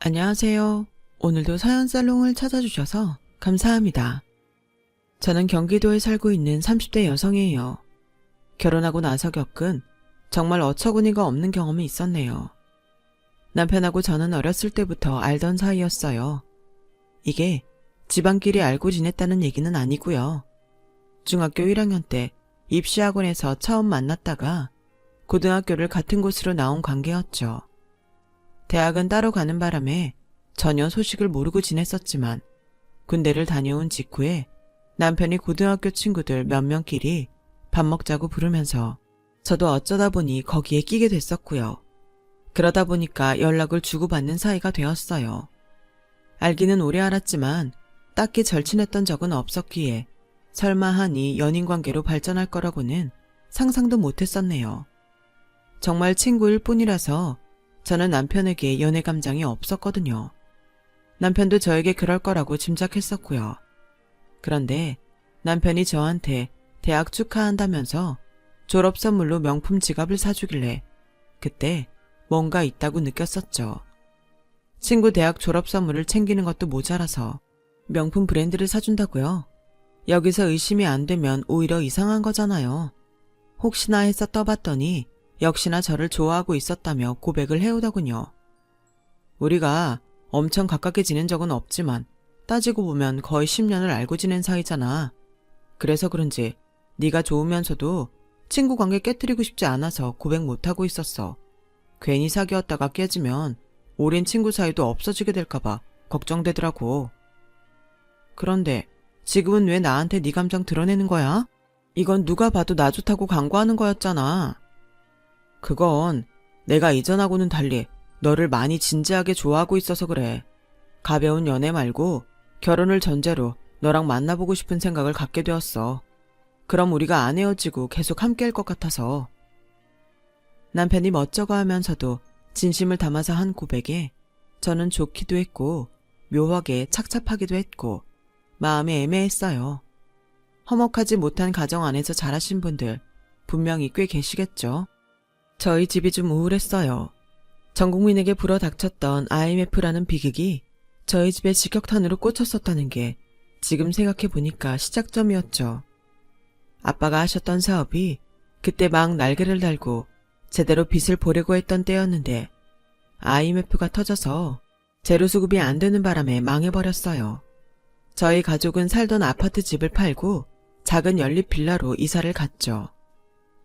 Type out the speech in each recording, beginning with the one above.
안녕하세요. 오늘도 사연살롱을 찾아주셔서 감사합니다. 저는 경기도에 살고 있는 30대 여성이에요. 결혼하고 나서 겪은 정말 어처구니가 없는 경험이 있었네요. 남편하고 저는 어렸을 때부터 알던 사이였어요. 이게 집안끼리 알고 지냈다는 얘기는 아니고요. 중학교 1학년 때 입시학원에서 처음 만났다가 고등학교를 같은 곳으로 나온 관계였죠. 대학은 따로 가는 바람에 전혀 소식을 모르고 지냈었지만 군대를 다녀온 직후에 남편이 고등학교 친구들 몇 명끼리 밥 먹자고 부르면서 저도 어쩌다 보니 거기에 끼게 됐었고요. 그러다 보니까 연락을 주고받는 사이가 되었어요. 알기는 오래 알았지만 딱히 절친했던 적은 없었기에 설마 하니 연인관계로 발전할 거라고는 상상도 못했었네요. 정말 친구일 뿐이라서 저는 남편에게 연애 감정이 없었거든요. 남편도 저에게 그럴 거라고 짐작했었고요. 그런데 남편이 저한테 대학 축하한다면서 졸업 선물로 명품 지갑을 사주길래 그때 뭔가 있다고 느꼈었죠. 친구 대학 졸업 선물을 챙기는 것도 모자라서 명품 브랜드를 사준다고요? 여기서 의심이 안 되면 오히려 이상한 거잖아요. 혹시나 해서 떠봤더니 역시나 저를 좋아하고 있었다며 고백을 해오더군요. 우리가 엄청 가깝게 지낸 적은 없지만 따지고 보면 거의 10년을 알고 지낸 사이잖아. 그래서 그런지 네가 좋으면서도 친구 관계 깨뜨리고 싶지 않아서 고백 못하고 있었어. 괜히 사귀었다가 깨지면 오랜 친구 사이도 없어지게 될까봐 걱정되더라고. 그런데 지금은 왜 나한테 네 감정 드러내는 거야? 이건 누가 봐도 나 좋다고 광고하는 거였잖아. 그건 내가 이전하고는 달리 너를 많이 진지하게 좋아하고 있어서 그래. 가벼운 연애 말고 결혼을 전제로 너랑 만나보고 싶은 생각을 갖게 되었어. 그럼 우리가 안 헤어지고 계속 함께할 것 같아서. 남편이 멋쩍어 하면서도 진심을 담아서 한 고백에 저는 좋기도 했고 묘하게 착잡하기도 했고 마음이 애매했어요. 허먹하지 못한 가정 안에서 자라신 분들 분명히 꽤 계시겠죠. 저희 집이 좀 우울했어요. 전 국민에게 불어닥쳤던 IMF라는 비극이 저희 집의 직격탄으로 꽂혔었다는 게 지금 생각해보니까 시작점이었죠. 아빠가 하셨던 사업이 그때 막 날개를 달고 제대로 빚을 보려고 했던 때였는데 IMF가 터져서 재료수급이 안 되는 바람에 망해버렸어요. 저희 가족은 살던 아파트 집을 팔고 작은 연립 빌라로 이사를 갔죠.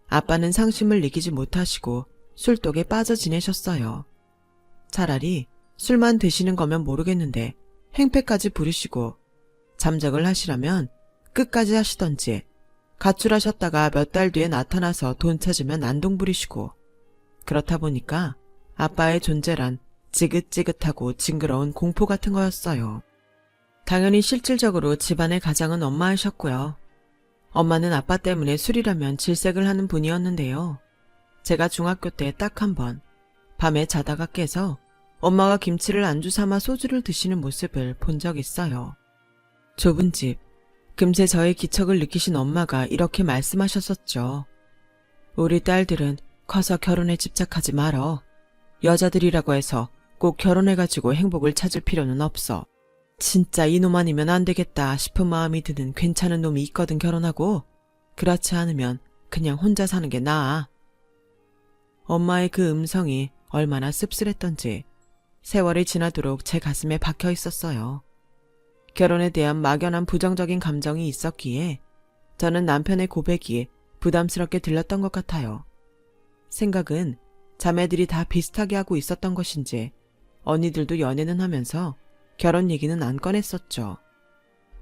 아빠는 상심을 이기지 못하시고 술독에 빠져 지내셨어요. 차라리 술만 드시는 거면 모르겠는데 행패까지 부리시고 잠적을 하시라면 끝까지 하시던지 가출하셨다가 몇 달 뒤에 나타나서 돈 찾으면 난동 부리시고 그렇다 보니까 아빠의 존재란 지긋지긋하고 징그러운 공포 같은 거였어요. 당연히 실질적으로 집안의 가장은 엄마이셨고요. 엄마는 아빠 때문에 술이라면 질색을 하는 분이었는데요. 제가 중학교 때 딱 한 번 밤에 자다가 깨서 엄마가 김치를 안주 삼아 소주를 드시는 모습을 본 적 있어요. 좁은 집, 금세 저의 기척을 느끼신 엄마가 이렇게 말씀하셨었죠. 우리 딸들은 커서 결혼에 집착하지 말어. 여자들이라고 해서 꼭 결혼해가지고 행복을 찾을 필요는 없어. 진짜 이놈 아니면 안 되겠다 싶은 마음이 드는 괜찮은 놈이 있거든 결혼하고. 그렇지 않으면 그냥 혼자 사는 게 나아. 엄마의 그 음성이 얼마나 씁쓸했던지 세월이 지나도록 제 가슴에 박혀 있었어요. 결혼에 대한 막연한 부정적인 감정이 있었기에 저는 남편의 고백이 부담스럽게 들렸던 것 같아요. 생각은 자매들이 다 비슷하게 하고 있었던 것인지 언니들도 연애는 하면서 결혼 얘기는 안 꺼냈었죠.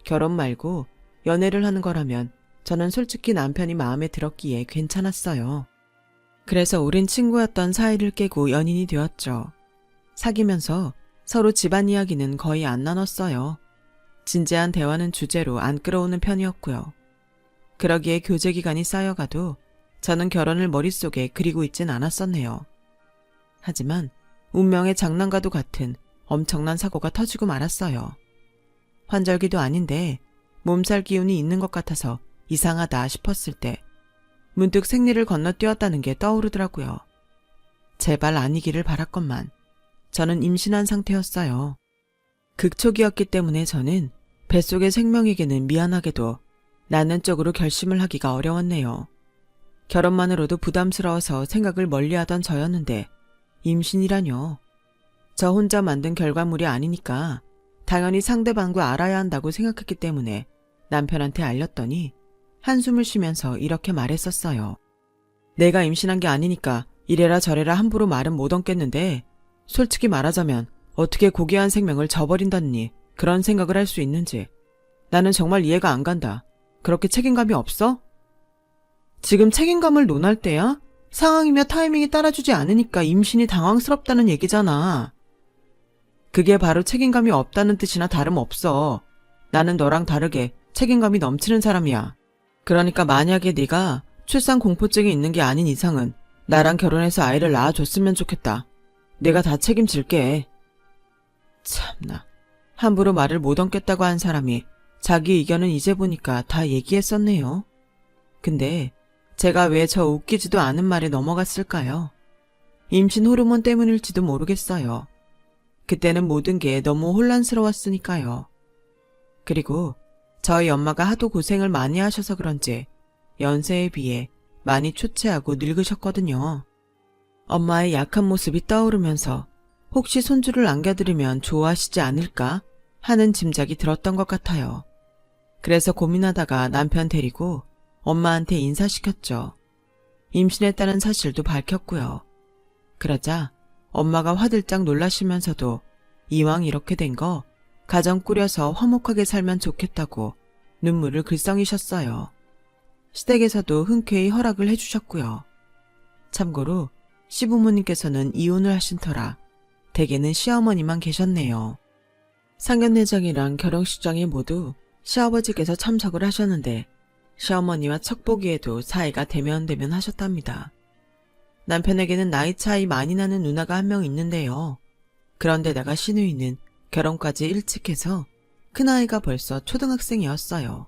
결혼 말고 연애를 하는 거라면 저는 솔직히 남편이 마음에 들었기에 괜찮았어요. 그래서 오랜 친구였던 사이를 깨고 연인이 되었죠. 사귀면서 서로 집안 이야기는 거의 안 나눴어요. 진지한 대화는 주제로 안 끌어오는 편이었고요. 그러기에 교제 기간이 쌓여가도 저는 결혼을 머릿속에 그리고 있진 않았었네요. 하지만 운명의 장난과도 같은 엄청난 사고가 터지고 말았어요. 환절기도 아닌데 몸살 기운이 있는 것 같아서 이상하다 싶었을 때 문득 생리를 건너뛰었다는 게 떠오르더라고요. 제발 아니기를 바랐건만 저는 임신한 상태였어요. 극초기였기 때문에 저는 뱃속의 생명에게는 미안하게도 낳는 쪽으로 결심을 하기가 어려웠네요. 결혼만으로도 부담스러워서 생각을 멀리하던 저였는데 임신이라뇨. 저 혼자 만든 결과물이 아니니까 당연히 상대방도 알아야 한다고 생각했기 때문에 남편한테 알렸더니 한숨을 쉬면서 이렇게 말했었어요. 내가 임신한 게 아니니까 이래라 저래라 함부로 말은 못 얹겠는데 솔직히 말하자면 어떻게 고귀한 생명을 저버린다니 그런 생각을 할 수 있는지 나는 정말 이해가 안 간다. 그렇게 책임감이 없어? 지금 책임감을 논할 때야? 상황이며 타이밍이 따라주지 않으니까 임신이 당황스럽다는 얘기잖아. 그게 바로 책임감이 없다는 뜻이나 다름없어. 나는 너랑 다르게 책임감이 넘치는 사람이야. 그러니까 만약에 네가 출산 공포증이 있는 게 아닌 이상은 나랑 결혼해서 아이를 낳아줬으면 좋겠다. 내가 다 책임질게. 참나. 함부로 말을 못 얹겠다고 한 사람이 자기 의견은 이제 보니까 다 얘기했었네요. 근데 제가 왜 저 웃기지도 않은 말에 넘어갔을까요? 임신 호르몬 때문일지도 모르겠어요. 그때는 모든 게 너무 혼란스러웠으니까요. 그리고 저희 엄마가 하도 고생을 많이 하셔서 그런지 연세에 비해 많이 초췌하고 늙으셨거든요. 엄마의 약한 모습이 떠오르면서 혹시 손주를 안겨드리면 좋아하시지 않을까 하는 짐작이 들었던 것 같아요. 그래서 고민하다가 남편 데리고 엄마한테 인사시켰죠. 임신했다는 사실도 밝혔고요. 그러자 엄마가 화들짝 놀라시면서도 이왕 이렇게 된 거 가정 꾸려서 화목하게 살면 좋겠다고 눈물을 글썽이셨어요. 시댁에서도 흔쾌히 허락을 해주셨고요. 참고로 시부모님께서는 이혼을 하신 터라 댁에는 시어머니만 계셨네요. 상견례장이랑 결혼식장에 모두 시아버지께서 참석을 하셨는데 시어머니와 척보기에도 사이가 대면대면 하셨답니다. 남편에게는 나이 차이 많이 나는 누나가 한 명 있는데요. 그런데다가 시누이는 결혼까지 일찍 해서 큰아이가 벌써 초등학생이었어요.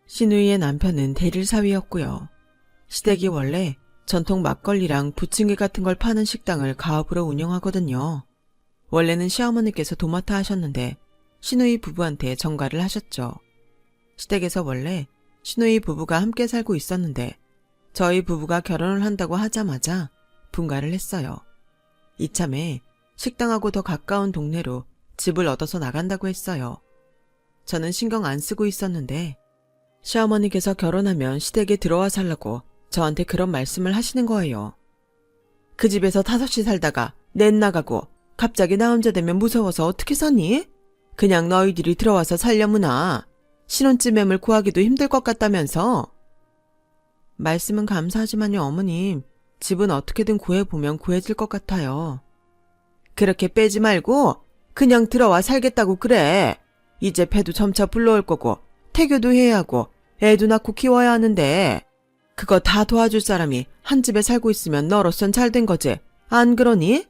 시누이의 남편은 대릴사위였고요. 시댁이 원래 전통 막걸리랑 부침개 같은 걸 파는 식당을 가업으로 운영하거든요. 원래는 시어머니께서 도맡아 하셨는데 시누이 부부한테 전가를 하셨죠. 시댁에서 원래 시누이 부부가 함께 살고 있었는데 저희 부부가 결혼을 한다고 하자마자 분가를 했어요. 이참에 식당하고 더 가까운 동네로 집을 얻어서 나간다고 했어요. 저는 신경 안 쓰고 있었는데 시어머니께서 결혼하면 시댁에 들어와 살라고 저한테 그런 말씀을 하시는 거예요. 그 집에서 5시 살다가 넷 나가고 갑자기 나 혼자 되면 무서워서 어떻게 사니? 그냥 너희들이 들어와서 살려무나. 신혼집 매물 구하기도 힘들 것 같다면서. 말씀은 감사하지만요, 어머님. 집은 어떻게든 구해보면 구해질 것 같아요. 그렇게 빼지 말고 그냥 들어와 살겠다고 그래. 이제 배도 점차 불러올 거고 태교도 해야 하고 애도 낳고 키워야 하는데 그거 다 도와줄 사람이 한 집에 살고 있으면 너로선 잘된 거지. 안 그러니?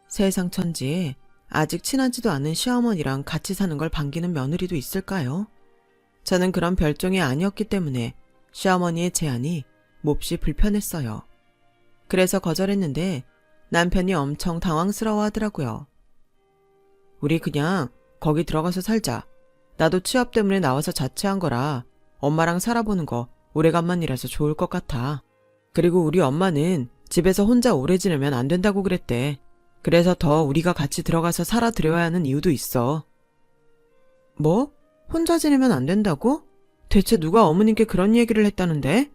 세상 천지에 아직 친하지도 않은 시어머니랑 같이 사는 걸 반기는 며느리도 있을까요? 저는 그런 별종이 아니었기 때문에 시어머니의 제안이 몹시 불편했어요. 그래서 거절했는데 남편이 엄청 당황스러워 하더라고요. 우리 그냥 거기 들어가서 살자. 나도 취업 때문에 나와서 자취한 거라 엄마랑 살아보는 거 오래간만이라서 좋을 것 같아. 그리고 우리 엄마는 집에서 혼자 오래 지내면 안 된다고 그랬대. 그래서 더 우리가 같이 들어가서 살아드려야 하는 이유도 있어. 뭐? 혼자 지내면 안 된다고? 대체 누가 어머님께 그런 얘기를 했다는데?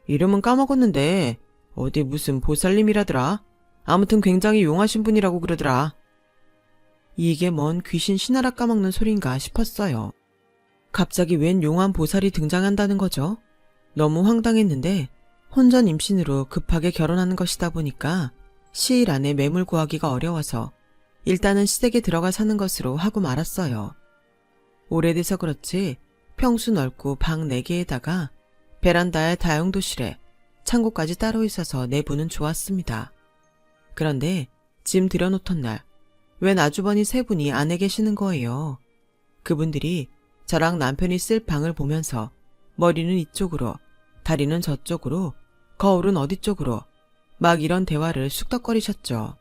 이름은 까먹었는데 어디 무슨 보살님이라더라. 아무튼 굉장히 용하신 분이라고 그러더라. 이게 뭔 귀신 신하라 까먹는 소린가 싶었어요. 갑자기 웬 용한 보살이 등장한다는 거죠? 너무 황당했는데 혼전 임신으로 급하게 결혼하는 것이다 보니까 시일 안에 매물 구하기가 어려워서 일단은 시댁에 들어가 사는 것으로 하고 말았어요. 오래돼서 그렇지 평수 넓고 방 4개에다가 베란다에 다용도실에 창고까지 따로 있어서 내부는 좋았습니다. 그런데 짐 들여놓던 날 웬 아주버니 3분이 안에 계시는 거예요. 그분들이 저랑 남편이 쓸 방을 보면서 머리는 이쪽으로, 다리는 저쪽으로, 거울은 어디 쪽으로 막 이런 대화를 쑥덕거리셨죠.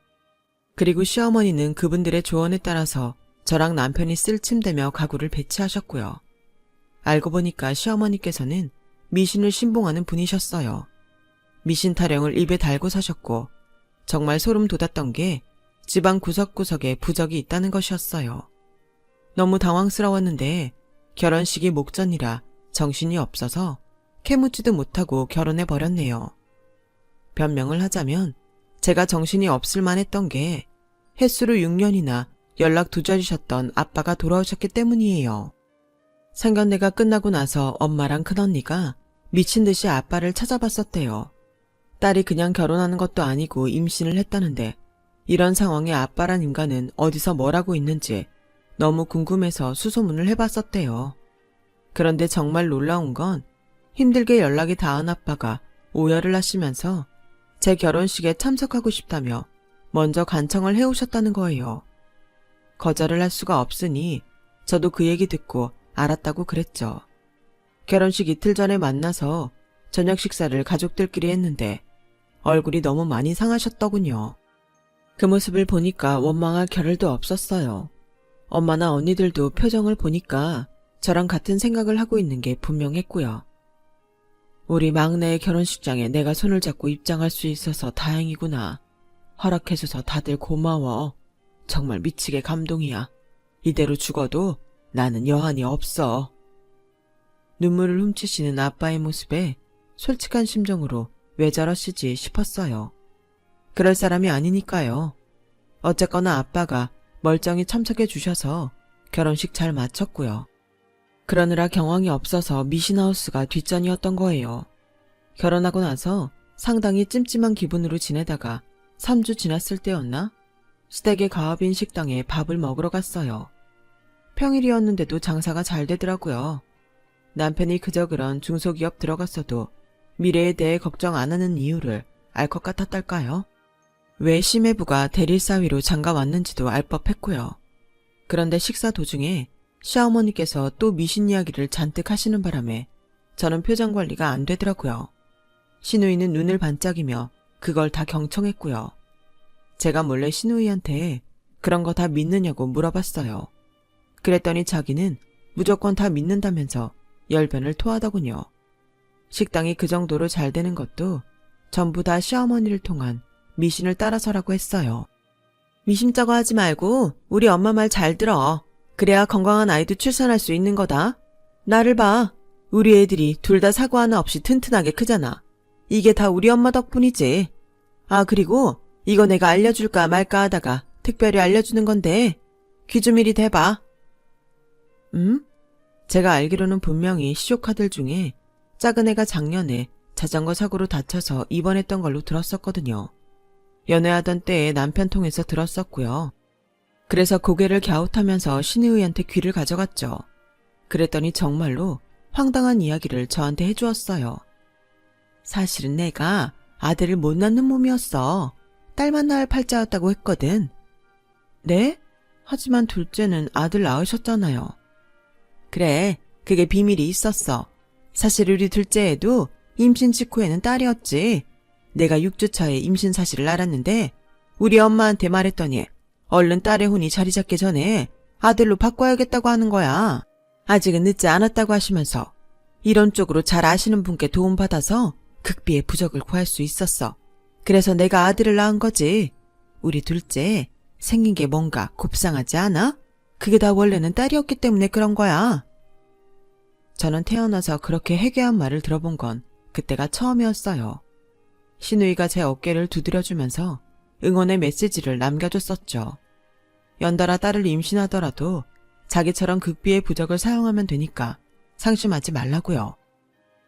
그리고 시어머니는 그분들의 조언에 따라서 저랑 남편이 쓸 침대며 가구를 배치하셨고요. 알고 보니까 시어머니께서는 미신을 신봉하는 분이셨어요. 미신 타령을 입에 달고 사셨고 정말 소름 돋았던 게 집안 구석구석에 부적이 있다는 것이었어요. 너무 당황스러웠는데 결혼식이 목전이라 정신이 없어서 캐묻지도 못하고 결혼해버렸네요. 변명을 하자면 제가 정신이 없을 만했던 게 햇수로 6년이나 연락 두절이셨던 아빠가 돌아오셨기 때문이에요. 상견례가 끝나고 나서 엄마랑 큰언니가 미친 듯이 아빠를 찾아봤었대요. 딸이 그냥 결혼하는 것도 아니고 임신을 했다는데 이런 상황에 아빠란 인간은 어디서 뭘 하고 있는지 너무 궁금해서 수소문을 해봤었대요. 그런데 정말 놀라운 건 힘들게 연락이 닿은 아빠가 오열을 하시면서 제 결혼식에 참석하고 싶다며 먼저 간청을 해오셨다는 거예요. 거절을 할 수가 없으니 저도 그 얘기 듣고 알았다고 그랬죠. 결혼식 이틀 전에 만나서 저녁 식사를 가족들끼리 했는데 얼굴이 너무 많이 상하셨더군요. 그 모습을 보니까 원망할 겨를도 없었어요. 엄마나 언니들도 표정을 보니까 저랑 같은 생각을 하고 있는 게 분명했고요. 우리 막내의 결혼식장에 내가 손을 잡고 입장할 수 있어서 다행이구나. 허락해줘서 다들 고마워. 정말 미치게 감동이야. 이대로 죽어도 나는 여한이 없어. 눈물을 훔치시는 아빠의 모습에 솔직한 심정으로 왜 저러시지 싶었어요. 그럴 사람이 아니니까요. 어쨌거나 아빠가 멀쩡히 참석해 주셔서 결혼식 잘 마쳤고요. 그러느라 경황이 없어서 미신하우스가 뒷전이었던 거예요. 결혼하고 나서 상당히 찜찜한 기분으로 지내다가 3주 지났을 때였나? 시댁의 가업인 식당에 밥을 먹으러 갔어요. 평일이었는데도 장사가 잘 되더라고요. 남편이 그저 그런 중소기업 들어갔어도 미래에 대해 걱정 안 하는 이유를 알 것 같았달까요? 왜 심해부가 대릴사위로 장가 왔는지도 알 법했고요. 그런데 식사 도중에 시어머니께서 또 미신 이야기를 잔뜩 하시는 바람에 저는 표정 관리가 안 되더라고요. 시누이는 눈을 반짝이며 그걸 다 경청했고요. 제가 몰래 시누이한테 그런 거 다 믿느냐고 물어봤어요. 그랬더니 자기는 무조건 다 믿는다면서 열변을 토하더군요. 식당이 그 정도로 잘 되는 것도 전부 다 시어머니를 통한 미신을 따라서라고 했어요. 미심쩍어 하지 말고 우리 엄마 말 잘 들어. 그래야 건강한 아이도 출산할 수 있는 거다. 나를 봐. 우리 애들이 둘 다 사고 하나 없이 튼튼하게 크잖아. 이게 다 우리 엄마 덕분이지. 아, 그리고 이거 내가 알려줄까 말까 하다가 특별히 알려주는 건데 귀 좀 이리 대봐. 제가 알기로는 분명히 시조카들 중에 작은 애가 작년에 자전거 사고로 다쳐서 입원했던 걸로 들었었거든요. 연애하던 때에 남편 통해서 들었었고요. 그래서 고개를 갸웃하면서 신의한테 귀를 가져갔죠. 그랬더니 정말로 황당한 이야기를 저한테 해주었어요. 사실은 내가 아들을 못 낳는 몸이었어. 딸만 낳을 팔자였다고 했거든. 네? 하지만 둘째는 아들 낳으셨잖아요. 그래, 그게 비밀이 있었어. 사실 우리 둘째 애도 임신 직후에는 딸이었지. 내가 6주 차에 임신 사실을 알았는데 우리 엄마한테 말했더니 얼른 딸의 혼이 자리 잡기 전에 아들로 바꿔야겠다고 하는 거야. 아직은 늦지 않았다고 하시면서 이런 쪽으로 잘 아시는 분께 도움받아서 극비의 부적을 구할 수 있었어. 그래서 내가 아들을 낳은 거지. 우리 둘째 생긴 게 뭔가 곱상하지 않아? 그게 다 원래는 딸이었기 때문에 그런 거야. 저는 태어나서 그렇게 해괴한 말을 들어본 건 그때가 처음이었어요. 시누이가 제 어깨를 두드려주면서 응원의 메시지를 남겨줬었죠. 연달아 딸을 임신하더라도 자기처럼 극비의 부적을 사용하면 되니까 상심하지 말라고요.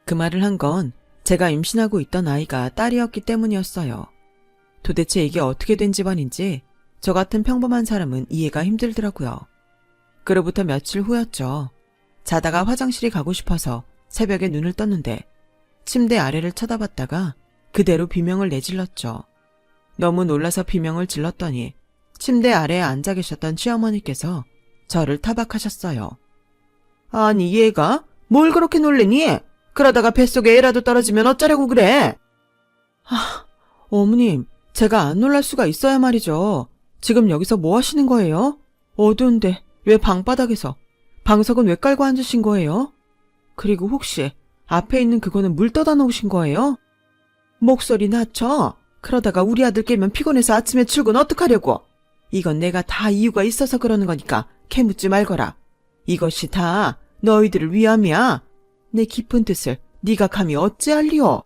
그 말을 한 건 제가 임신하고 있던 아이가 딸이었기 때문이었어요. 도대체 이게 어떻게 된 집안인지 저 같은 평범한 사람은 이해가 힘들더라고요. 그로부터 며칠 후였죠. 자다가 화장실이 가고 싶어서 새벽에 눈을 떴는데 침대 아래를 쳐다봤다가 그대로 비명을 내질렀죠. 너무 놀라서 비명을 질렀더니 침대 아래에 앉아 계셨던 시어머니께서 저를 타박하셨어요. 아니 얘가 뭘 그렇게 놀래니? 그러다가 뱃속에 애라도 떨어지면 어쩌려고 그래? 어머님, 제가 안 놀랄 수가 있어야 말이죠. 지금 여기서 뭐 하시는 거예요? 어두운데 왜 방바닥에서? 방석은 왜 깔고 앉으신 거예요? 그리고 혹시 앞에 있는 그거는 물 떠다 놓으신 거예요? 목소리 낮춰. 그러다가 우리 아들 깨면 피곤해서 아침에 출근 어떡하려고. 이건 내가 다 이유가 있어서 그러는 거니까 캐묻지 말거라. 이것이 다 너희들을 위함이야. 내 깊은 뜻을 네가 감히 어찌할리오.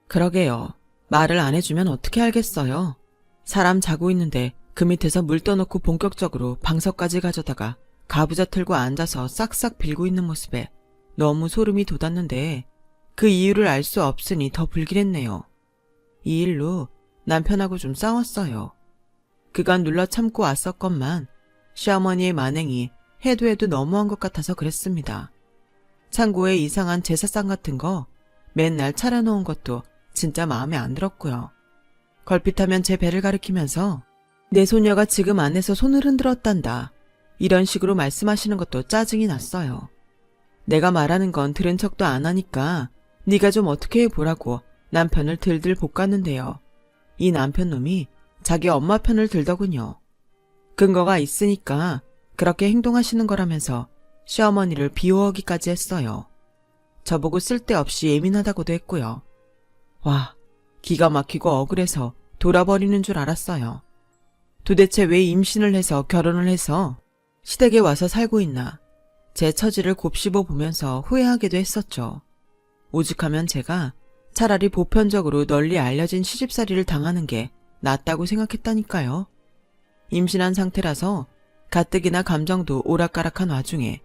그러게요. 말을 안 해주면 어떻게 알겠어요. 사람 자고 있는데 그 밑에서 물 떠놓고 본격적으로 방석까지 가져다가 가부좌 틀고 앉아서 싹싹 빌고 있는 모습에 너무 소름이 돋았는데 그 이유를 알 수 없으니 더 불길했네요. 이 일로 남편하고 좀 싸웠어요. 그간 눌러 참고 왔었건만 시어머니의 만행이 해도 해도 너무한 것 같아서 그랬습니다. 창고에 이상한 제사상 같은 거 맨날 차려놓은 것도 진짜 마음에 안 들었고요. 걸핏하면 제 배를 가리키면서 내 소녀가 지금 안에서 손을 흔들었단다. 이런 식으로 말씀하시는 것도 짜증이 났어요. 내가 말하는 건 들은 척도 안 하니까 네가 좀 어떻게 해보라고 남편을 들들 볶았는데요. 이 남편 놈이 자기 엄마 편을 들더군요. 근거가 있으니까 그렇게 행동하시는 거라면서 시어머니를 비호하기까지 했어요. 저보고 쓸데없이 예민하다고도 했고요. 와, 기가 막히고 억울해서 돌아버리는 줄 알았어요. 도대체 왜 임신을 해서 결혼을 해서 시댁에 와서 살고 있나. 제 처지를 곱씹어 보면서 후회하기도 했었죠. 오죽하면 제가 차라리 보편적으로 널리 알려진 시집살이를 당하는 게 낫다고 생각했다니까요. 임신한 상태라서 가뜩이나 감정도 오락가락한 와중에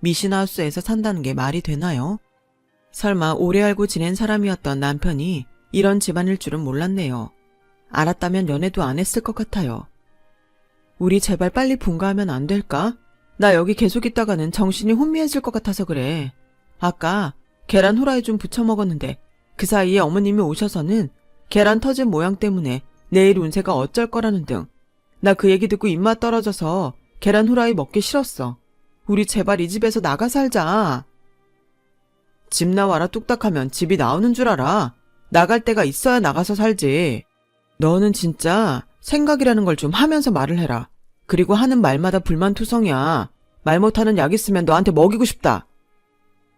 미신하우스에서 산다는 게 말이 되나요? 설마 오래 알고 지낸 사람이었던 남편이 이런 집안일 줄은 몰랐네요. 알았다면 연애도 안 했을 것 같아요. 우리 제발 빨리 분가하면 안 될까? 나 여기 계속 있다가는 정신이 혼미해질 것 같아서 그래. 아까 계란 후라이 좀 부쳐 먹었는데 그 사이에 어머님이 오셔서는 계란 터진 모양 때문에 내일 운세가 어쩔 거라는 등 나 그 얘기 듣고 입맛 떨어져서 계란 후라이 먹기 싫었어. 우리 제발 이 집에서 나가 살자. 집 나와라 뚝딱하면 집이 나오는 줄 알아. 나갈 데가 있어야 나가서 살지. 너는 진짜 생각이라는 걸 좀 하면서 말을 해라. 그리고 하는 말마다 불만투성이야. 말 못하는 약 있으면 너한테 먹이고 싶다.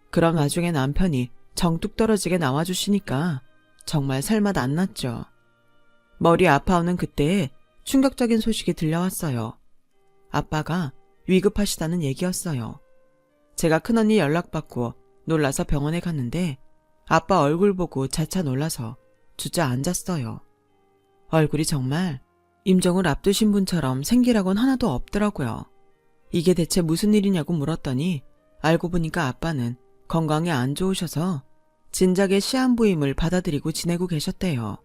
그런 와중에 남편이 정뚝 떨어지게 나와주시니까 정말 살맛 안 났죠. 머리 아파오는 그때에 충격적인 소식이 들려왔어요. 아빠가 위급하시다는 얘기였어요. 제가 큰언니 연락받고 놀라서 병원에 갔는데 아빠 얼굴 보고 자차 놀라서 주저앉았어요. 얼굴이 정말 임종을 앞두신 분처럼 생기라곤 하나도 없더라고요. 이게 대체 무슨 일이냐고 물었더니 알고 보니까 아빠는 건강이 안 좋으셔서 진작에 시한부임을 받아들이고 지내고 계셨대요.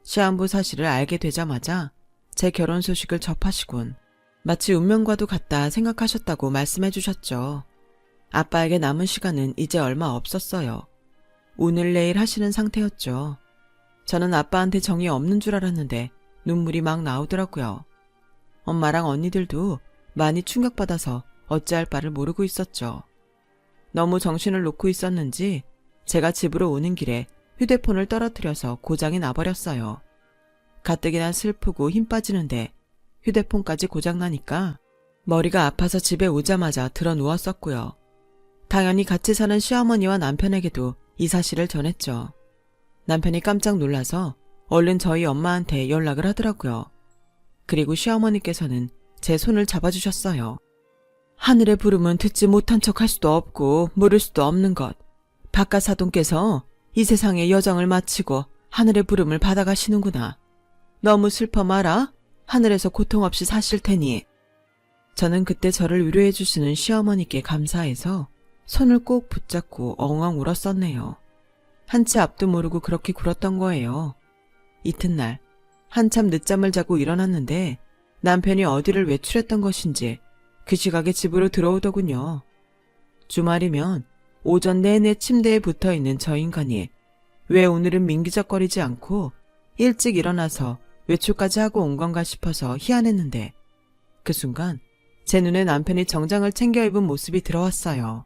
시한부 사실을 알게 되자마자 제 결혼 소식을 접하시곤 마치 운명과도 같다 생각하셨다고 말씀해 주셨죠. 아빠에게 남은 시간은 이제 얼마 없었어요. 오늘 내일 하시는 상태였죠. 저는 아빠한테 정이 없는 줄 알았는데 눈물이 막 나오더라고요. 엄마랑 언니들도 많이 충격받아서 어찌할 바를 모르고 있었죠. 너무 정신을 놓고 있었는지 제가 집으로 오는 길에 휴대폰을 떨어뜨려서 고장이 나버렸어요. 가뜩이나 슬프고 힘 빠지는데 휴대폰까지 고장나니까 머리가 아파서 집에 오자마자 들어 누웠었고요. 당연히 같이 사는 시어머니와 남편에게도 이 사실을 전했죠. 남편이 깜짝 놀라서 얼른 저희 엄마한테 연락을 하더라고요. 그리고 시어머니께서는 제 손을 잡아주셨어요. 하늘의 부름은 듣지 못한 척 할 수도 없고 모를 수도 없는 것. 박가사돈께서 이 세상의 여정을 마치고 하늘의 부름을 받아가시는구나. 너무 슬퍼 마라. 하늘에서 고통 없이 사실 테니. 저는 그때 저를 위로해 주시는 시어머니께 감사해서 손을 꼭 붙잡고 엉엉 울었었네요. 한치 앞도 모르고 그렇게 굴었던 거예요. 이튿날 한참 늦잠을 자고 일어났는데 남편이 어디를 외출했던 것인지 그 시각에 집으로 들어오더군요. 주말이면 오전 내내 침대에 붙어있는 저 인간이 왜 오늘은 민기적거리지 않고 일찍 일어나서 외출까지 하고 온 건가 싶어서 희한했는데 그 순간 제 눈에 남편이 정장을 챙겨 입은 모습이 들어왔어요.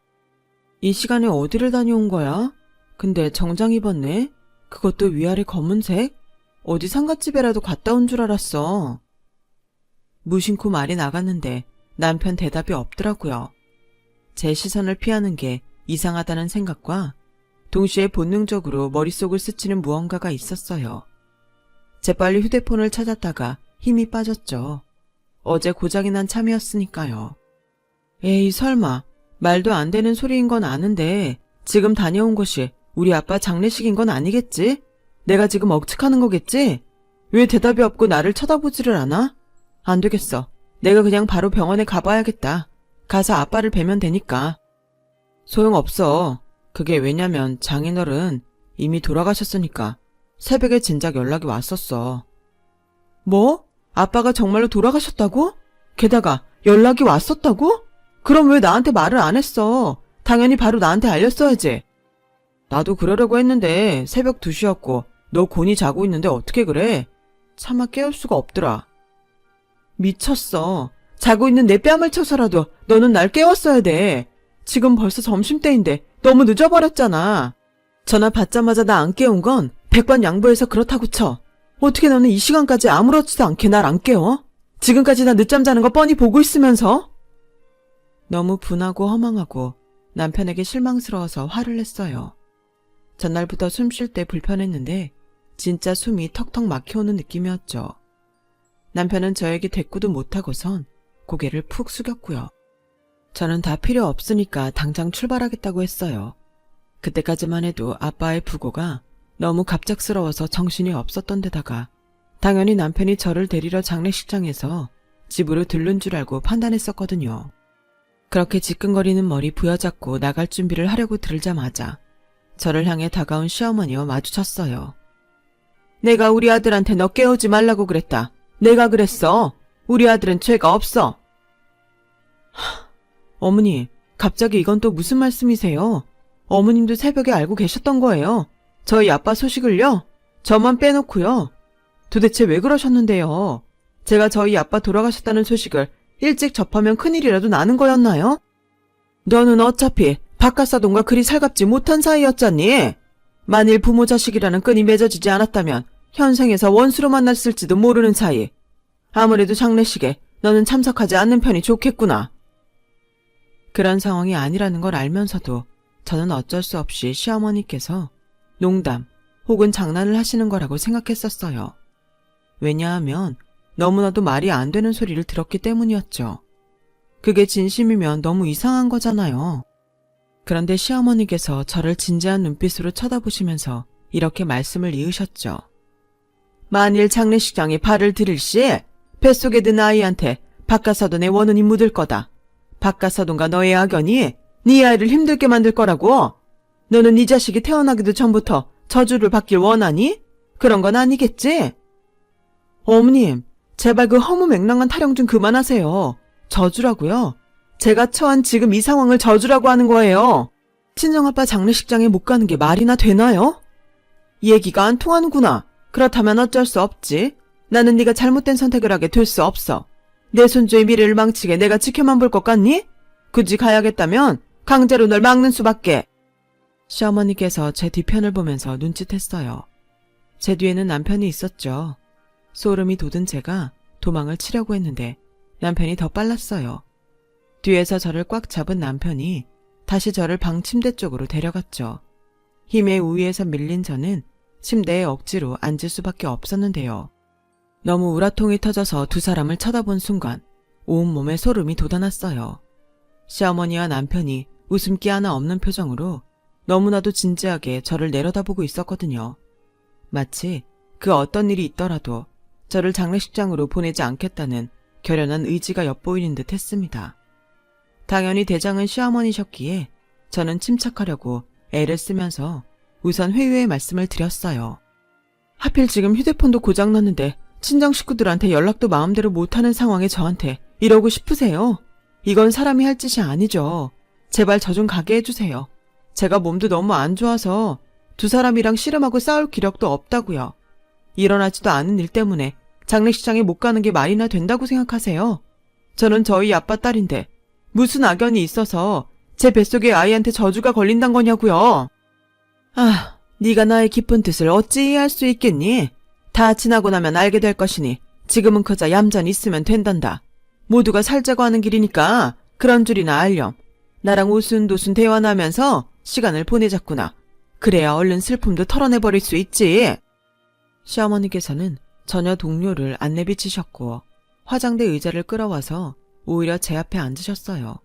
이 시간에 어디를 다녀온 거야? 근데 정장 입었네? 그것도 위아래 검은색? 어디 상갓집에라도 갔다 온 줄 알았어. 무심코 말이 나갔는데 남편 대답이 없더라고요. 제 시선을 피하는 게 이상하다는 생각과 동시에 본능적으로 머릿속을 스치는 무언가가 있었어요. 재빨리 휴대폰을 찾았다가 힘이 빠졌죠. 어제 고장이 난 참이었으니까요. 에이 설마 말도 안 되는 소리인 건 아는데 지금 다녀온 곳이 우리 아빠 장례식인 건 아니겠지? 내가 지금 억측하는 거겠지? 왜 대답이 없고 나를 쳐다보지를 않아? 안 되겠어. 내가 그냥 바로 병원에 가봐야겠다. 가서 아빠를 뵈면 되니까. 소용없어. 그게 왜냐면 장인어른 이미 돌아가셨으니까 새벽에 진작 연락이 왔었어. 뭐? 아빠가 정말로 돌아가셨다고? 게다가 연락이 왔었다고? 그럼 왜 나한테 말을 안 했어? 당연히 바로 나한테 알렸어야지. 나도 그러려고 했는데 새벽 2시였고 너 곤히 자고 있는데 어떻게 그래? 차마 깨울 수가 없더라. 미쳤어. 자고 있는 내 뺨을 쳐서라도 너는 날 깨웠어야 돼. 지금 벌써 점심때인데 너무 늦어버렸잖아. 전화 받자마자 나 안 깨운 건 백반양보해서 그렇다고 쳐. 어떻게 너는 이 시간까지 아무렇지도 않게 날 안 깨워? 지금까지 나 늦잠 자는 거 뻔히 보고 있으면서? 너무 분하고 허망하고 남편에게 실망스러워서 화를 냈어요. 전날부터 숨 쉴 때 불편했는데 진짜 숨이 턱턱 막혀오는 느낌이었죠. 남편은 저에게 대꾸도 못하고선 고개를 푹 숙였고요. 저는 다 필요 없으니까 당장 출발하겠다고 했어요. 그때까지만 해도 아빠의 부고가 너무 갑작스러워서 정신이 없었던 데다가 당연히 남편이 저를 데리러 장례식장에서 집으로 들른 줄 알고 판단했었거든요. 그렇게 지끈거리는 머리 부여잡고 나갈 준비를 하려고 들자마자 저를 향해 다가온 시어머니와 마주쳤어요. 내가 우리 아들한테 너 깨우지 말라고 그랬다. 내가 그랬어. 우리 아들은 죄가 없어. 어머니, 갑자기 이건 또 무슨 말씀이세요? 어머님도 새벽에 알고 계셨던 거예요. 저희 아빠 소식을요? 저만 빼놓고요. 도대체 왜 그러셨는데요? 제가 저희 아빠 돌아가셨다는 소식을 일찍 접하면 큰일이라도 나는 거였나요? 너는 어차피 박가사돈과 그리 살갑지 못한 사이였잖니. 만일 부모 자식이라는 끈이 맺어지지 않았다면 현생에서 원수로 만났을지도 모르는 사이. 아무래도 장례식에 너는 참석하지 않는 편이 좋겠구나. 그런 상황이 아니라는 걸 알면서도 저는 어쩔 수 없이 시어머니께서 농담 혹은 장난을 하시는 거라고 생각했었어요. 왜냐하면 너무나도 말이 안 되는 소리를 들었기 때문이었죠. 그게 진심이면 너무 이상한 거잖아요. 그런데 시어머니께서 저를 진지한 눈빛으로 쳐다보시면서 이렇게 말씀을 이으셨죠. 만일 장례식장에 발을 들일 시에 뱃속에 든 아이한테 박가사돈의 원혼이 묻을 거다. 박가사돈과 너의 악연이 네 아이를 힘들게 만들 거라고. 너는 네 자식이 태어나기도 전부터 저주를 받길 원하니? 그런 건 아니겠지? 어머님, 제발 그 허무맹랑한 타령 좀 그만하세요. 저주라고요? 제가 처한 지금 이 상황을 저주라고 하는 거예요. 친정아빠 장례식장에 못 가는 게 말이나 되나요? 얘기가 안 통하는구나. 그렇다면 어쩔 수 없지. 나는 네가 잘못된 선택을 하게 될 수 없어. 내 손주의 미래를 망치게 내가 지켜만 볼 것 같니? 굳이 가야겠다면 강제로 널 막는 수밖에. 시어머니께서 제 뒤편을 보면서 눈짓했어요. 제 뒤에는 남편이 있었죠. 소름이 돋은 제가 도망을 치려고 했는데 남편이 더 빨랐어요. 뒤에서 저를 꽉 잡은 남편이 다시 저를 방 침대 쪽으로 데려갔죠. 힘의 우위에서 밀린 저는 침대에 억지로 앉을 수밖에 없었는데요. 너무 우라통이 터져서 두 사람을 쳐다본 순간 온몸에 소름이 돋아났어요. 시어머니와 남편이 웃음기 하나 없는 표정으로 너무나도 진지하게 저를 내려다보고 있었거든요. 마치 그 어떤 일이 있더라도 저를 장례식장으로 보내지 않겠다는 결연한 의지가 엿보이는 듯 했습니다. 당연히 대장은 시어머니셨기에 저는 침착하려고 애를 쓰면서 우선 회유의 말씀을 드렸어요. 하필 지금 휴대폰도 고장났는데 친정 식구들한테 연락도 마음대로 못하는 상황에 저한테 이러고 싶으세요? 이건 사람이 할 짓이 아니죠. 제발 저 좀 가게 해주세요. 제가 몸도 너무 안 좋아서 두 사람이랑 씨름하고 싸울 기력도 없다고요. 일어나지도 않은 일 때문에 장례식장에 못 가는 게 말이나 된다고 생각하세요? 저는 저희 아빠 딸인데 무슨 악연이 있어서 제 뱃속에 아이한테 저주가 걸린단 거냐고요. 아, 네가 나의 깊은 뜻을 어찌 이해할 수 있겠니? 다 지나고 나면 알게 될 것이니 지금은 그저 얌전히 있으면 된단다. 모두가 살자고 하는 길이니까 그런 줄이나 알렴. 나랑 오순도순 대화나면서 시간을 보내자꾸나. 그래야 얼른 슬픔도 털어내버릴 수 있지. 시어머니께서는 전혀 동료를 안 내비치셨고 화장대 의자를 끌어와서 오히려 제 앞에 앉으셨어요.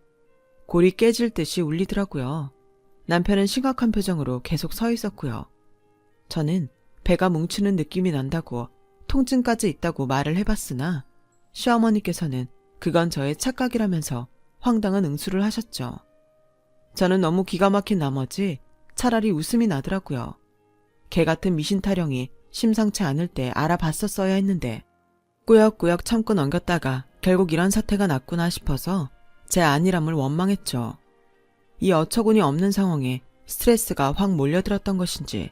골이 깨질 듯이 울리더라고요. 남편은 심각한 표정으로 계속 서 있었고요. 저는 배가 뭉치는 느낌이 난다고 통증까지 있다고 말을 해봤으나 시어머니께서는 그건 저의 착각이라면서 황당한 응수를 하셨죠. 저는 너무 기가 막힌 나머지 차라리 웃음이 나더라고요. 개 같은 미신 타령이 심상치 않을 때 알아봤었어야 했는데 꾸역꾸역 참고 넘겼다가 결국 이런 사태가 났구나 싶어서 제 안일함을 원망했죠. 이 어처구니 없는 상황에 스트레스가 확 몰려들었던 것인지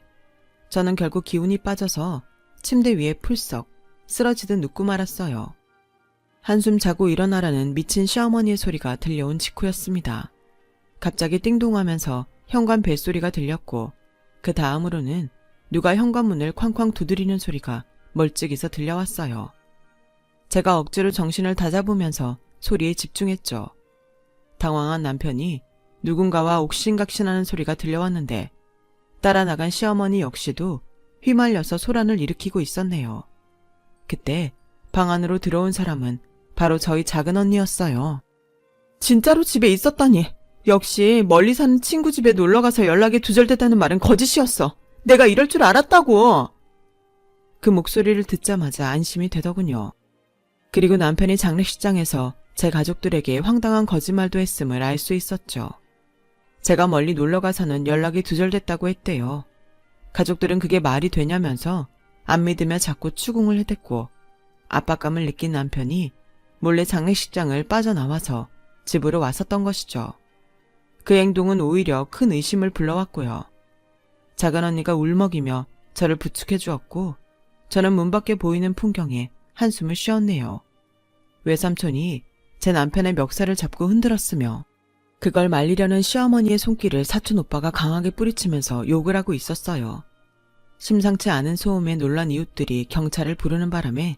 저는 결국 기운이 빠져서 침대 위에 풀썩 쓰러지듯 눕고 말았어요. 한숨 자고 일어나라는 미친 시어머니의 소리가 들려온 직후였습니다. 갑자기 띵동하면서 현관 벨소리가 들렸고 그 다음으로는 누가 현관문을 쾅쾅 두드리는 소리가 멀찍이서 들려왔어요. 제가 억지로 정신을 다잡으면서 소리에 집중했죠. 당황한 남편이 누군가와 옥신각신하는 소리가 들려왔는데 따라 나간 시어머니 역시도 휘말려서 소란을 일으키고 있었네요. 그때 방 안으로 들어온 사람은 바로 저희 작은 언니였어요. 진짜로 집에 있었다니. 역시 멀리 사는 친구 집에 놀러가서 연락이 두절됐다는 말은 거짓이었어. 내가 이럴 줄 알았다고. 그 목소리를 듣자마자 안심이 되더군요. 그리고 남편이 장례식장에서 제 가족들에게 황당한 거짓말도 했음을 알 수 있었죠. 제가 멀리 놀러가서는 연락이 두절됐다고 했대요. 가족들은 그게 말이 되냐면서 안 믿으며 자꾸 추궁을 해댔고 압박감을 느낀 남편이 몰래 장례식장을 빠져나와서 집으로 왔었던 것이죠. 그 행동은 오히려 큰 의심을 불러왔고요. 작은 언니가 울먹이며 저를 부축해 주었고 저는 문 밖에 보이는 풍경에 한숨을 쉬었네요. 외삼촌이 제 남편의 멱살을 잡고 흔들었으며 그걸 말리려는 시어머니의 손길을 사촌 오빠가 강하게 뿌리치면서 욕을 하고 있었어요. 심상치 않은 소음에 놀란 이웃들이 경찰을 부르는 바람에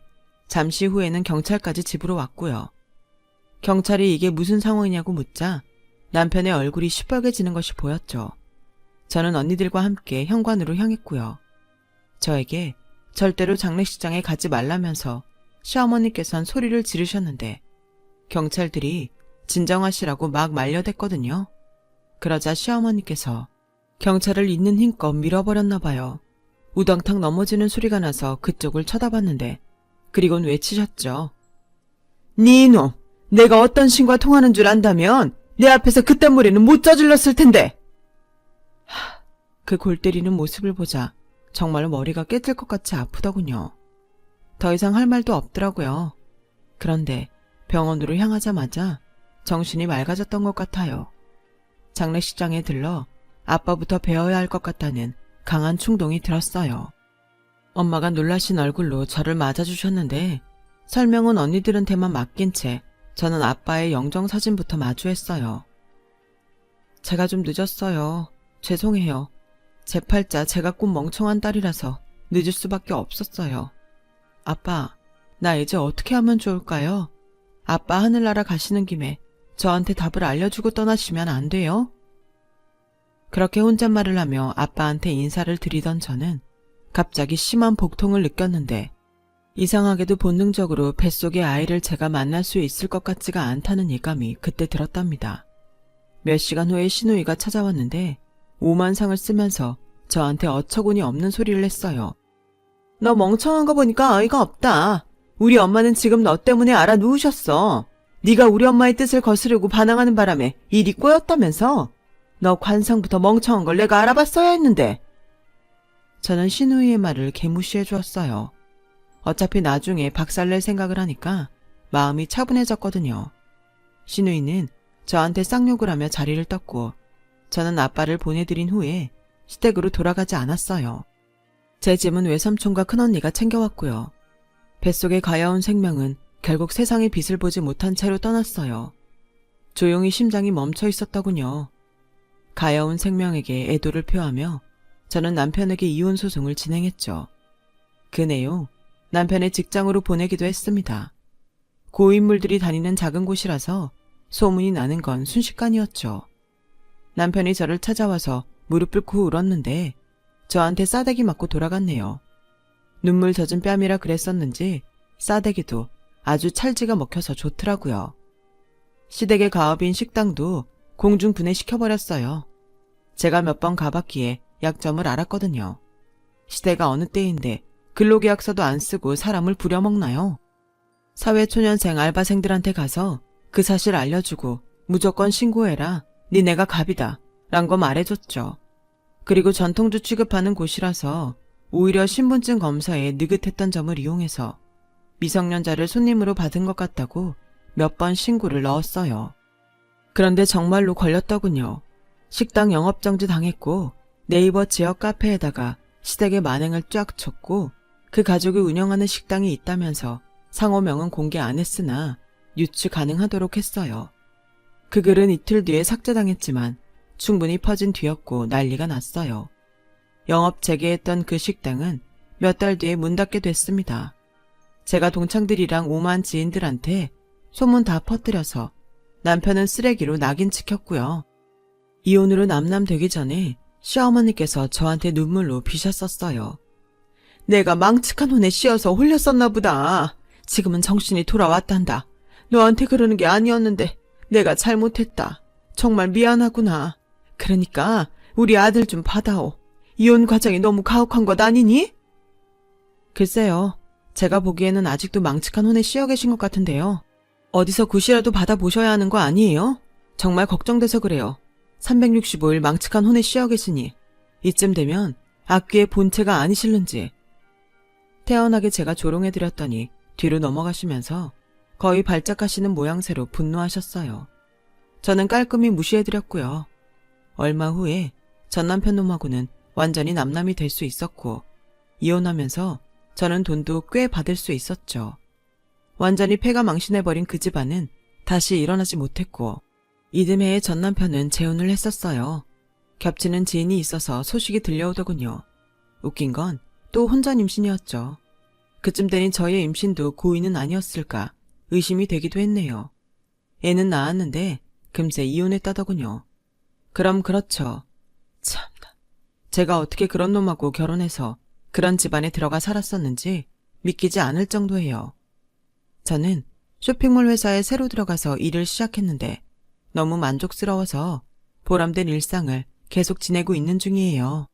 잠시 후에는 경찰까지 집으로 왔고요. 경찰이 이게 무슨 상황이냐고 묻자 남편의 얼굴이 시뻘개지는 것이 보였죠. 저는 언니들과 함께 현관으로 향했고요. 저에게 절대로 장례식장에 가지 말라면서 시어머니께서는 소리를 지르셨는데 경찰들이 진정하시라고 막 말려댔거든요. 그러자 시어머니께서 경찰을 있는 힘껏 밀어버렸나 봐요. 우당탕 넘어지는 소리가 나서 그쪽을 쳐다봤는데 그리곤 외치셨죠. 네 이놈, 내가 어떤 신과 통하는 줄 안다면 내 앞에서 그딴 무리는 못 저질렀을 텐데. 그 골 때리는 모습을 보자 정말 머리가 깨질 것 같이 아프더군요. 더 이상 할 말도 없더라고요. 그런데 병원으로 향하자마자 정신이 맑아졌던 것 같아요. 장례식장에 들러 아빠부터 배워야 할 것 같다는 강한 충동이 들었어요. 엄마가 놀라신 얼굴로 저를 맞아주셨는데 설명은 언니들한테만 맡긴 채 저는 아빠의 영정사진부터 마주했어요. 제가 좀 늦었어요. 죄송해요. 제 팔자 제가 꾼 멍청한 딸이라서 늦을 수밖에 없었어요. 아빠, 나 이제 어떻게 하면 좋을까요? 아빠 하늘나라 가시는 김에 저한테 답을 알려주고 떠나시면 안 돼요? 그렇게 혼잣말을 하며 아빠한테 인사를 드리던 저는 갑자기 심한 복통을 느꼈는데 이상하게도 본능적으로 뱃속의 아이를 제가 만날 수 있을 것 같지가 않다는 예감이 그때 들었답니다. 몇 시간 후에 시누이가 찾아왔는데 오만상을 쓰면서 저한테 어처구니 없는 소리를 했어요. 너 멍청한 거 보니까 어이가 없다. 우리 엄마는 지금 너 때문에 알아 누우셨어. 네가 우리 엄마의 뜻을 거스르고 반항하는 바람에 일이 꼬였다면서. 너 관상부터 멍청한 걸 내가 알아봤어야 했는데. 저는 시누이의 말을 개무시해 주었어요. 어차피 나중에 박살낼 생각을 하니까 마음이 차분해졌거든요. 시누이는 저한테 쌍욕을 하며 자리를 떴고 저는 아빠를 보내드린 후에 시댁으로 돌아가지 않았어요. 제 짐은 외삼촌과 큰언니가 챙겨왔고요. 뱃속에 가여운 생명은 결국 세상의 빛을 보지 못한 채로 떠났어요. 조용히 심장이 멈춰 있었더군요. 가여운 생명에게 애도를 표하며 저는 남편에게 이혼 소송을 진행했죠. 그 내용 남편의 직장으로 보내기도 했습니다. 고인물들이 다니는 작은 곳이라서 소문이 나는 건 순식간이었죠. 남편이 저를 찾아와서 무릎 꿇고 울었는데 저한테 싸대기 맞고 돌아갔네요. 눈물 젖은 뺨이라 그랬었는지 싸대기도 아주 찰지가 먹혀서 좋더라고요. 시댁의 가업인 식당도 공중 분해시켜버렸어요. 제가 몇 번 가봤기에 약점을 알았거든요. 시대가 어느 때인데 근로계약서도 안 쓰고 사람을 부려먹나요? 사회초년생 알바생들한테 가서 그 사실 알려주고 무조건 신고해라. 니네가 갑이다. 란 거 말해줬죠. 그리고 전통주 취급하는 곳이라서 오히려 신분증 검사에 느긋했던 점을 이용해서 미성년자를 손님으로 받은 것 같다고 몇 번 신고를 넣었어요. 그런데 정말로 걸렸더군요. 식당 영업정지 당했고 네이버 지역 카페에다가 시댁의 만행을 쫙 쳤고 그 가족이 운영하는 식당이 있다면서 상호명은 공개 안 했으나 유추 가능하도록 했어요. 그 글은 이틀 뒤에 삭제당했지만 충분히 퍼진 뒤였고 난리가 났어요. 영업 재개했던 그 식당은 몇 달 뒤에 문 닫게 됐습니다. 제가 동창들이랑 오만 지인들한테 소문 다 퍼뜨려서 남편은 쓰레기로 낙인 찍혔고요. 이혼으로 남남되기 전에 시어머니께서 저한테 눈물로 비셨었어요. 내가 망측한 혼에 씌어서 홀렸었나 보다. 지금은 정신이 돌아왔단다. 너한테 그러는 게 아니었는데 내가 잘못했다. 정말 미안하구나. 그러니까 우리 아들 좀 받아오. 이혼 과정이 너무 가혹한 것 아니니? 글쎄요. 제가 보기에는 아직도 망측한 혼에 씌어 계신 것 같은데요. 어디서 굿이라도 받아보셔야 하는 거 아니에요? 정말 걱정돼서 그래요. 365일 망측한 혼에 씌어 계시니 이쯤 되면 악귀의 본체가 아니실는지. 태연하게 제가 조롱해드렸더니 뒤로 넘어가시면서 거의 발작하시는 모양새로 분노하셨어요. 저는 깔끔히 무시해드렸고요. 얼마 후에 전 남편 놈하고는 완전히 남남이 될 수 있었고 이혼하면서 저는 돈도 꽤 받을 수 있었죠. 완전히 폐가 망신해버린 그 집안은 다시 일어나지 못했고 이듬해에 전 남편은 재혼을 했었어요. 겹치는 지인이 있어서 소식이 들려오더군요. 웃긴 건 또 혼전 임신이었죠. 그쯤 되니 저의 임신도 고의는 아니었을까 의심이 되기도 했네요. 애는 낳았는데 금세 이혼했다더군요. 그럼 그렇죠. 참나. 제가 어떻게 그런 놈하고 결혼해서 그런 집안에 들어가 살았었는지 믿기지 않을 정도예요. 저는 쇼핑몰 회사에 새로 들어가서 일을 시작했는데 너무 만족스러워서 보람된 일상을 계속 지내고 있는 중이에요.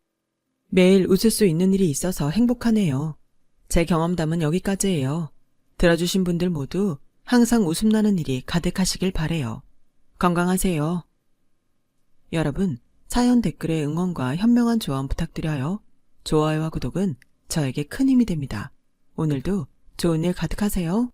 매일 웃을 수 있는 일이 있어서 행복하네요. 제 경험담은 여기까지예요. 들어주신 분들 모두 항상 웃음 나는 일이 가득하시길 바래요. 건강하세요. 여러분, 사연 댓글에 응원과 현명한 조언 부탁드려요. 좋아요와 구독은 저에게 큰 힘이 됩니다. 오늘도 좋은 일 가득하세요.